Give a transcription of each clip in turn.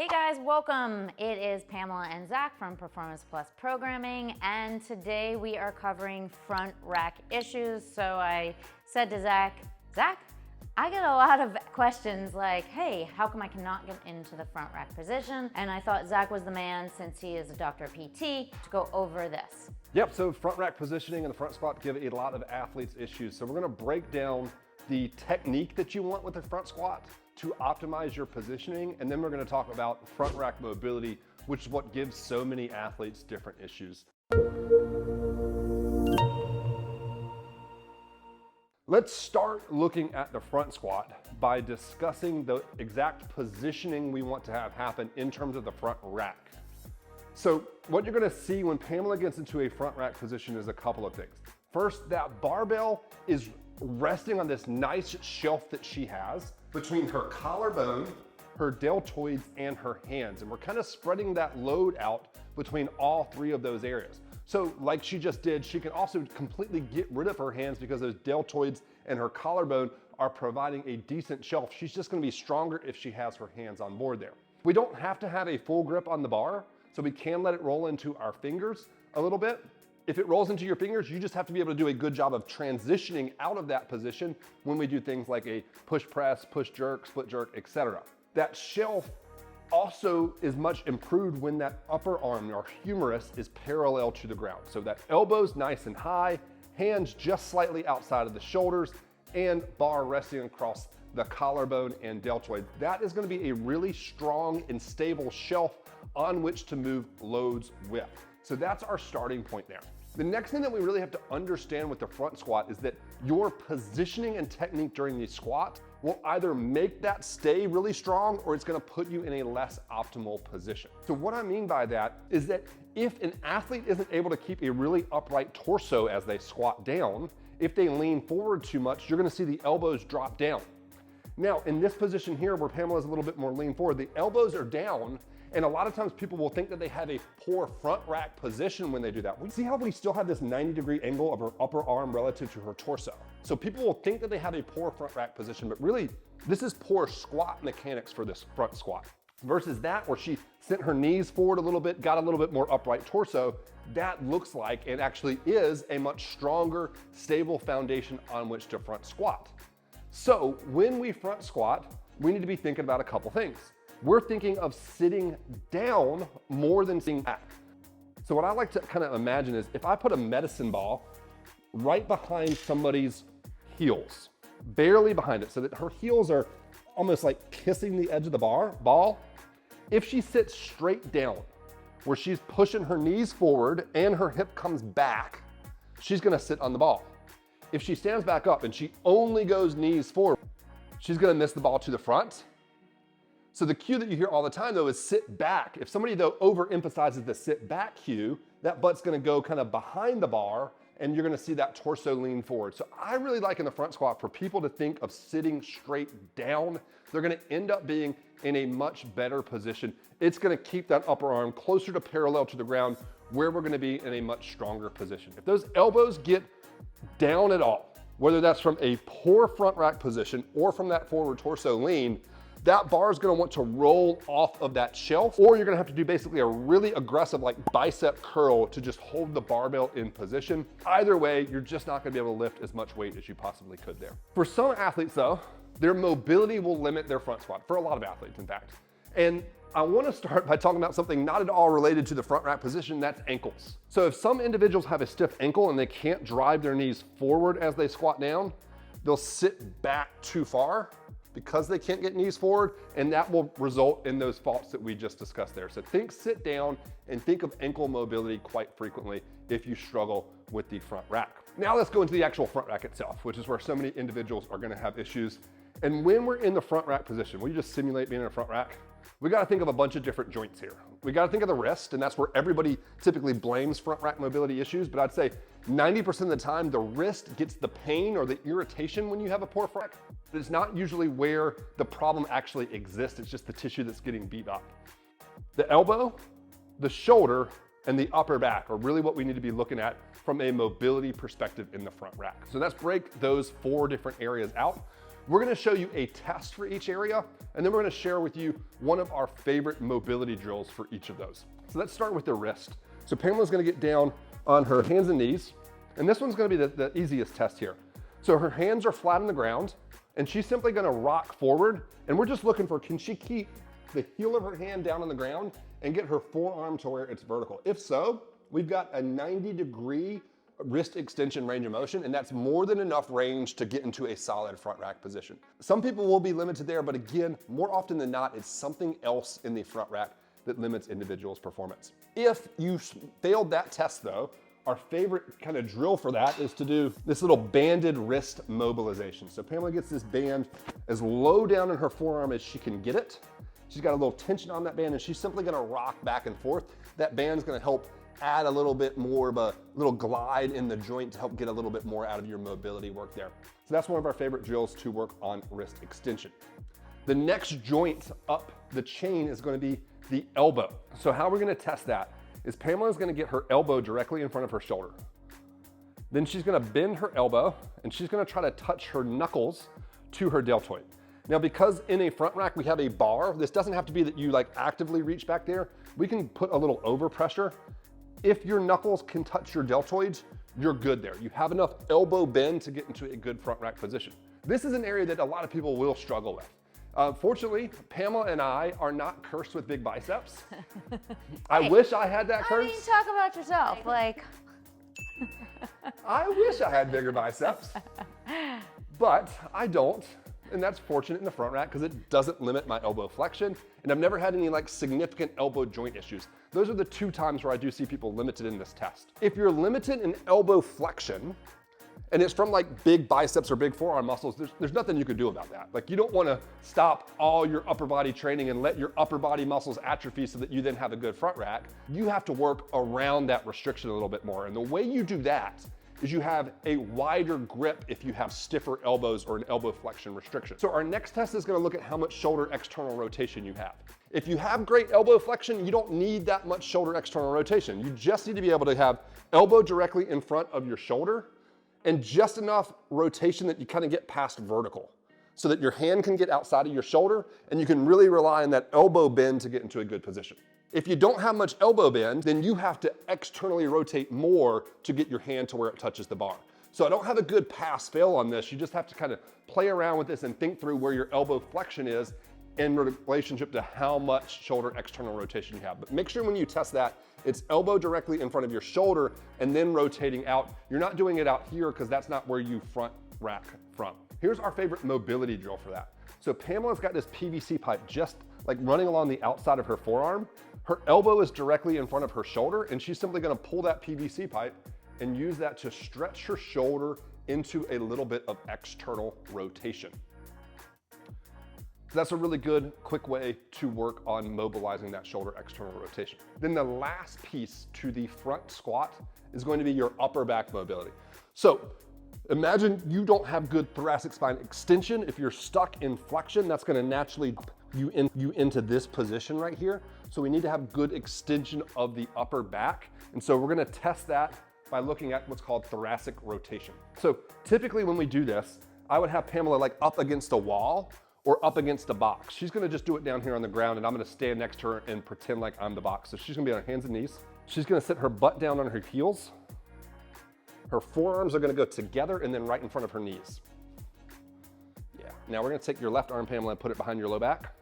Hey guys, welcome. It is Pamela and Zach from Performance Plus Programming, and today we are covering front rack issues. So I said to Zach, I get a lot of questions like, hey, how come I cannot get into the front rack position? And I thought Zach was the man, since he is a doctor of PT, to go over this. Yep, so front rack positioning and the front squat give a lot of athletes issues. So we're gonna break down the technique that you want with the front squat to optimize your positioning, and then we're gonna talk about front rack mobility, which is what gives so many athletes different issues. Let's start looking at the front squat by discussing the exact positioning we want to have happen in terms of the front rack. So what you're gonna see when Pamela gets into a front rack position is a couple of things. First, that barbell is resting on this nice shelf that she has between her collarbone, her deltoids, and her hands. And we're kind of spreading that load out between all three of those areas. So like she just did, she can also completely get rid of her hands because those deltoids and her collarbone are providing a decent shelf. She's just gonna be stronger if she has her hands on board there. We don't have to have a full grip on the bar, so we can let it roll into our fingers a little bit. If it rolls into your fingers, you just have to be able to do a good job of transitioning out of that position when we do things like a push press, push jerk, split jerk, etc. That shelf also is much improved when that upper arm, our humerus, is parallel to the ground. So that elbow's nice and high, hands just slightly outside of the shoulders, and bar resting across the collarbone and deltoid. That is going to be a really strong and stable shelf on which to move loads with. So that's our starting point there. The next thing that we really have to understand with the front squat is that your positioning and technique during the squat will either make that stay really strong or it's gonna put you in a less optimal position. So what I mean by that is that if an athlete isn't able to keep a really upright torso as they squat down, if they lean forward too much, you're gonna see the elbows drop down. Now, in this position here where Pamela's a little bit more lean forward, the elbows are down, and a lot of times people will think that they have a poor front rack position when they do that. We see how we still have this 90-degree angle of her upper arm relative to her torso. So people will think that they have a poor front rack position, but really this is poor squat mechanics for this front squat. Versus that where she sent her knees forward a little bit, got a little bit more upright torso, that looks like and actually is a much stronger, stable foundation on which to front squat. So when we front squat, we need to be thinking about a couple things. We're thinking of sitting down more than sitting back. So what I like to kind of imagine is if I put a medicine ball right behind somebody's heels, barely behind it, so that her heels are almost like kissing the edge of the ball, if she sits straight down, where she's pushing her knees forward and her hip comes back, she's gonna sit on the ball. If she stands back up and she only goes knees forward, she's gonna miss the ball to the front. So the cue that you hear all the time though is sit back. If somebody though overemphasizes the sit back cue, that butt's gonna go kind of behind the bar and you're gonna see that torso lean forward. So I really like in the front squat for people to think of sitting straight down. They're gonna end up being in a much better position. It's gonna keep that upper arm closer to parallel to the ground where we're gonna be in a much stronger position. If those elbows get down at all, whether that's from a poor front rack position or from that forward torso lean, that bar is gonna want to roll off of that shelf, or you're gonna have to do basically a really aggressive like bicep curl to just hold the barbell in position. Either way, you're just not gonna be able to lift as much weight as you possibly could there. For some athletes though, their mobility will limit their front squat, for a lot of athletes in fact. And I wanna start by talking about something not at all related to the front rack position, that's ankles. So if some individuals have a stiff ankle and they can't drive their knees forward as they squat down, they'll sit back too far because they can't get knees forward, and that will result in those faults that we just discussed there. So think sit down and think of ankle mobility quite frequently if you struggle with the front rack. Now let's go into the actual front rack itself, which is where so many individuals are gonna have issues. And when we're in the front rack position, we just simulate being in a front rack, we gotta think of a bunch of different joints here. We gotta think of the wrist, and that's where everybody typically blames front rack mobility issues, but I'd say 90% of the time, the wrist gets the pain or the irritation when you have a poor front rack. It's not usually where the problem actually exists, it's just the tissue that's getting beat up. The elbow, the shoulder, and the upper back are really what we need to be looking at from a mobility perspective in the front rack. So let's break those 4 different areas out. We're gonna show you a test for each area, and then we're gonna share with you one of our favorite mobility drills for each of those. So let's start with the wrist. So Pamela's gonna get down on her hands and knees, and this one's gonna be the easiest test here. So her hands are flat on the ground, and she's simply gonna rock forward, and we're just looking for, can she keep the heel of her hand down on the ground and get her forearm to where it's vertical? If so, we've got a 90-degree wrist extension range of motion, and that's more than enough range to get into a solid front rack position. Some people will be limited there, but again, more often than not, it's something else in the front rack that limits individuals' performance. If you failed that test though, our favorite kind of drill for that is to do this little banded wrist mobilization. So Pamela gets this band as low down in her forearm as she can get it. She's got a little tension on that band, and she's simply gonna rock back and forth. That band's gonna help add a little bit more of a little glide in the joint to help get a little bit more out of your mobility work there. So that's one of our favorite drills to work on wrist extension. The next joint up the chain is gonna be the elbow. So how we're gonna test that is Pamela's gonna get her elbow directly in front of her shoulder. Then she's gonna bend her elbow, and she's gonna try to touch her knuckles to her deltoid. Now, because in a front rack we have a bar, this doesn't have to be that you like actively reach back there. We can put a little overpressure. If your knuckles can touch your deltoids, you're good there. You have enough elbow bend to get into a good front rack position. This is an area that a lot of people will struggle with. Fortunately, Pamela and I are not cursed with big biceps. I wish I had that curse. I mean, talk about yourself, like. I wish I had bigger biceps, but I don't. And that's fortunate in the front rack because it doesn't limit my elbow flexion, and I've never had any like significant elbow joint issues. Those are the two times where I do see people limited in this test. If you're limited in elbow flexion, and it's from like big biceps or big forearm muscles, there's nothing you can do about that. Like, you don't want to stop all your upper body training and let your upper body muscles atrophy so that you then have a good front rack. You have to work around that restriction a little bit more. And the way you do that is you have a wider grip if you have stiffer elbows or an elbow flexion restriction. So our next test is gonna look at how much shoulder external rotation you have. If you have great elbow flexion, you don't need that much shoulder external rotation. You just need to be able to have elbow directly in front of your shoulder and just enough rotation that you kind of get past vertical so that your hand can get outside of your shoulder and you can really rely on that elbow bend to get into a good position. If you don't have much elbow bend, then you have to externally rotate more to get your hand to where it touches the bar. So I don't have a good pass-fail on this. You just have to kind of play around with this and think through where your elbow flexion is in relationship to how much shoulder external rotation you have. But make sure when you test that, it's elbow directly in front of your shoulder and then rotating out. You're not doing it out here because that's not where you front rack from. Here's our favorite mobility drill for that. So Pamela's got this PVC pipe just like running along the outside of her forearm. Her elbow is directly in front of her shoulder, and she's simply gonna pull that PVC pipe and use that to stretch her shoulder into a little bit of external rotation. So that's a really good, quick way to work on mobilizing that shoulder external rotation. Then the last piece to the front squat is going to be your upper back mobility. So imagine you don't have good thoracic spine extension. If you're stuck in flexion, that's gonna naturally you into this position right here. So we need to have good extension of the upper back. And so we're gonna test that by looking at what's called thoracic rotation. So typically when we do this, I would have Pamela like up against a wall or up against a box. She's gonna just do it down here on the ground, and I'm gonna stand next to her and pretend like I'm the box. So she's gonna be on her hands and knees. She's gonna sit her butt down on her heels. Her forearms are gonna go together and then right in front of her knees. Yeah, now we're gonna take your left arm, Pamela, and put it behind your low back.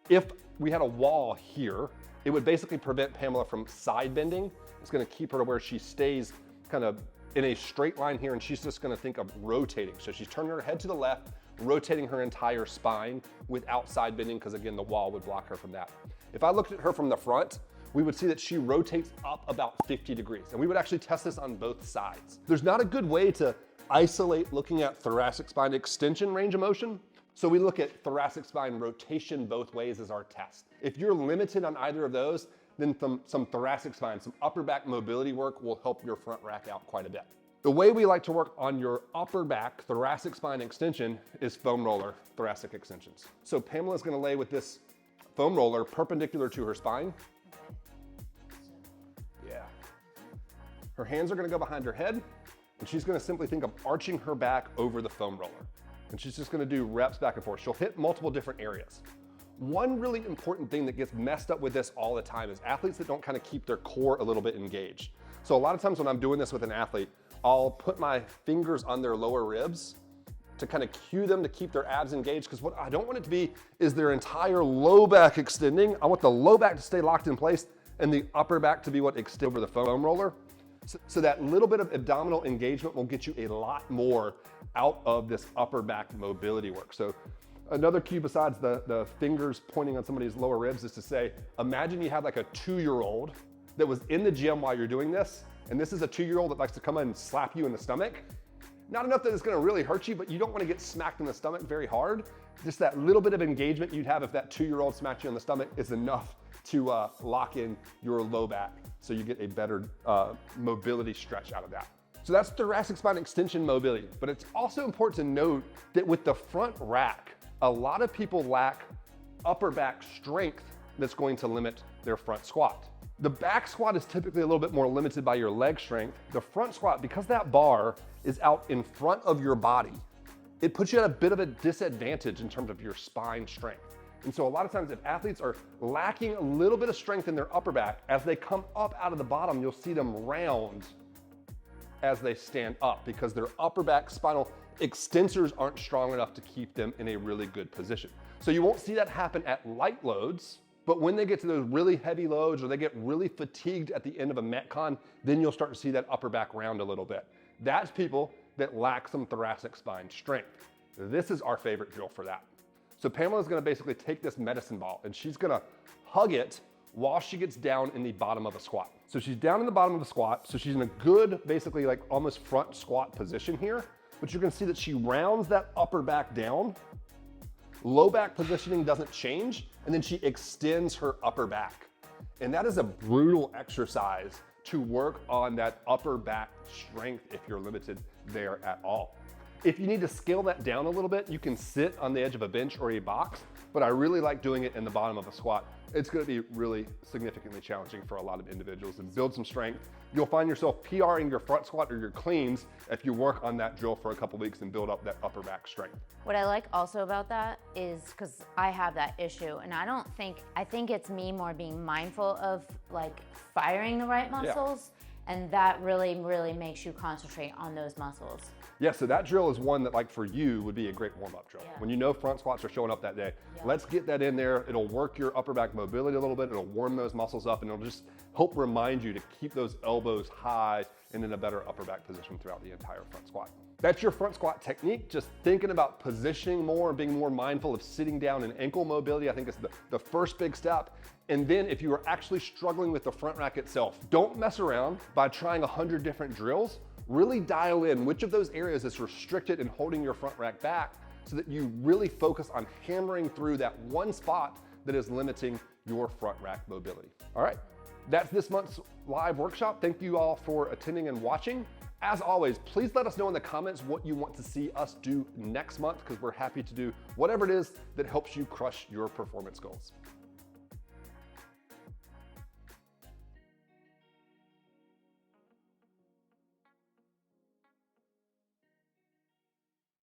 If we had a wall here, it would basically prevent Pamela from side bending. It's gonna keep her to where she stays kind of in a straight line here, and she's just gonna think of rotating. So she's turning her head to the left, rotating her entire spine without side bending, because again, the wall would block her from that. If I looked at her from the front, we would see that she rotates up about 50 degrees, and we would actually test this on both sides. There's not a good way to isolate looking at thoracic spine extension range of motion, so we look at thoracic spine rotation both ways as our test. If you're limited on either of those, then some thoracic spine, some upper back mobility work will help your front rack out quite a bit. The way we like to work on your upper back thoracic spine extension is foam roller thoracic extensions. So Pamela's gonna lay with this foam roller perpendicular to her spine. Yeah. Her hands are gonna go behind her head, and she's gonna simply think of arching her back over the foam roller. And she's just gonna do reps back and forth. She'll hit multiple different areas. One really important thing that gets messed up with this all the time is athletes that don't kind of keep their core a little bit engaged. So a lot of times when I'm doing this with an athlete, I'll put my fingers on their lower ribs to kind of cue them to keep their abs engaged, because what I don't want it to be is their entire low back extending. I want the low back to stay locked in place and the upper back to be what extends over the foam roller. So that little bit of abdominal engagement will get you a lot more out of this upper back mobility work. So another cue besides the fingers pointing on somebody's lower ribs is to say, imagine you have like a 2-year-old that was in the gym while you're doing this, and this is a 2-year-old that likes to come in and slap you in the stomach. Not enough that it's gonna really hurt you, but you don't wanna get smacked in the stomach very hard. Just that little bit of engagement you'd have if that 2-year-old smacked you in the stomach is enough to lock in your low back so you get a better mobility stretch out of that. So that's thoracic spine extension mobility, but it's also important to note that with the front rack, a lot of people lack upper back strength that's going to limit their front squat. The back squat is typically a little bit more limited by your leg strength. The front squat, because that bar is out in front of your body, it puts you at a bit of a disadvantage in terms of your spine strength. And so a lot of times if athletes are lacking a little bit of strength in their upper back, as they come up out of the bottom, you'll see them round as they stand up because their upper back spinal extensors aren't strong enough to keep them in a really good position. So you won't see that happen at light loads, but when they get to those really heavy loads or they get really fatigued at the end of a Metcon, then you'll start to see that upper back round a little bit. That's people that lack some thoracic spine strength. This is our favorite drill for that. So Pamela's gonna basically take this medicine ball and she's gonna hug it while she gets down in the bottom of a squat. So she's down in the bottom of a squat, so she's in a good, basically like almost front squat position here, but you can see that she rounds that upper back down. Low back positioning doesn't change, and then she extends her upper back. And that is a brutal exercise to work on that upper back strength if you're limited there at all. If you need to scale that down a little bit, you can sit on the edge of a bench or a box, but I really like doing it in the bottom of a squat. It's gonna be really significantly challenging for a lot of individuals and build some strength. You'll find yourself PRing your front squat or your cleans if you work on that drill for a couple weeks and build up that upper back strength. What I like also about that is, because I have that issue, and I think it's me more being mindful of like firing the right muscles, and that really, really makes you concentrate on those muscles. Yeah, so that drill is one that like for you would be a great warm-up drill. Yeah. When you know front squats are showing up that day, let's get that in there. It'll work your upper back mobility a little bit. It'll warm those muscles up and it'll just help remind you to keep those elbows high and in a better upper back position throughout the entire front squat. That's your front squat technique. Just thinking about positioning more and being more mindful of sitting down and ankle mobility, I think is the first big step. And then if you are actually struggling with the front rack itself, don't mess around by trying 100 different drills. Really dial in which of those areas is restricted and holding your front rack back so that you really focus on hammering through that one spot that is limiting your front rack mobility. All right, that's this month's live workshop. Thank you all for attending and watching. As always, please let us know in the comments what you want to see us do next month, because we're happy to do whatever it is that helps you crush your performance goals.